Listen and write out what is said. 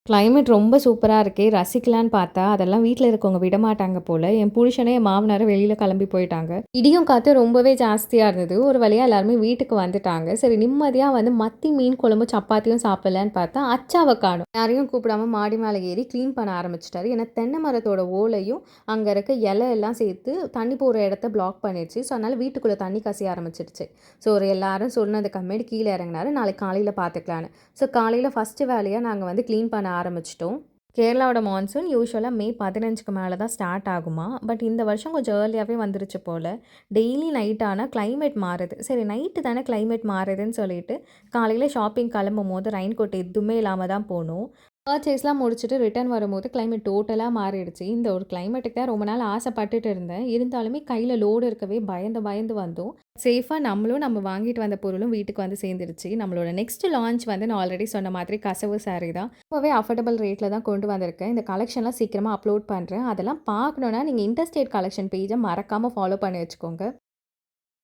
Climate ரொம்ப சூப்பரா இருக்கே! ரசிக்கலான்னு பார்த்தா, அதெல்லாம் வீட்ல இருக்கவங்க விடமாட்டாங்க போல. என் புருஷனே, என் மாமனாரும் வெளியில கிளம்பி போயிட்டாங்க. இடியும், காத்தும் ரொம்பவே ஜாஸ்தியா இருந்தது. ஒரு வழியா எல்லாருமே வீட்டுக்கு வந்துட்டாங்க. சரி நிம்மதியா வந்து மத்தி மீன் குழம்பு, சப்பாத்தியும் சாப்பிடலான்னு பார்த்தா, அச்சாவ காணோம். யாரையும் கூப்பிடாம மாடி மேல ஏறி கிளீன் பண்ண ஆரம்பிச்சுட்டாரு. ஏன்னா, தென்னை மரத்தோட ஓலையும், அங்க இருக்க இலை எல்லாம் சேர்த்து தண்ணி போற இடத்த பிளாக் பண்ணிருச்சு. ஸோ, அதனால வீட்டுக்குள்ள தண்ணி கசிய ஆரம்பிச்சுருச்சு. ஸோ, ஒரு எல்லாரும் சொன்னதுக்கு அப்புறமேட்டு கீழ இறங்குனாரு. நாளைக்கு காலையில பார்த்துக்கலான்னு. ஸோ, காலையில ஃபர்ஸ்ட்டு வேலையா நாங்க வந்து கிளீன் பண்ண ஆரம்பிச்சுட்டோம். கேரளாவோட மான்சூன் யூசுவலா மே 15க்கு மேல தான் ஸ்டார்ட் ஆகுமா. பட் இந்த வருஷம் கொஞ்சம் ஏர்லியாவே வந்துருச்சு போல. டெய்லி நைட் ஆனா கிளைமேட் மாறுது. சரி நைட்டு தானே கிளைமேட் மாறுதுன்னு சொல்லிட்டு, காலையில ஷாப்பிங் கிளம்பும்போது ரெயின் கோட் எதுவுமே இல்லாம தான் போனோம். பர்ச்சேஸ்லாம் முடிச்சுட்டு ரிட்டர்ன் வரும்போது கிளைமேட் டோட்டலா மாறிடுச்சு. இந்த ஒரு கிளைமேட்டுக்கு தான் ரொம்ப நாள் ஆசைப்பட்டுட்டு இருந்தேன். இருந்தாலுமே கையில லோடு இருக்கவே பயந்து பயந்து வந்தோம். சேஃபா நம்மளும் நம்ம வாங்கிட்டு வந்த பொருளும் வீட்டுக்கு வந்து சேர்ந்துருச்சு. நம்மளோட நெக்ஸ்ட் லான்ச் வந்து நான் ஆல்ரெடி சொன்ன மாதிரி கசவு சாரி தான். ரொம்பவே அஃபோர்டபுள் ரேட்ல தான் கொண்டு வந்திருக்கேன். இந்த கலெக்ஷன்லாம் சீக்கிரமா அப்லோட் பண்றேன். அதெல்லாம் பார்க்கணும்னா நீங்க இன்டர்ஸ்டேட் கலெக்ஷன் பேஜ மறக்காம ஃபாலோ பண்ணி வச்சுக்கோங்க.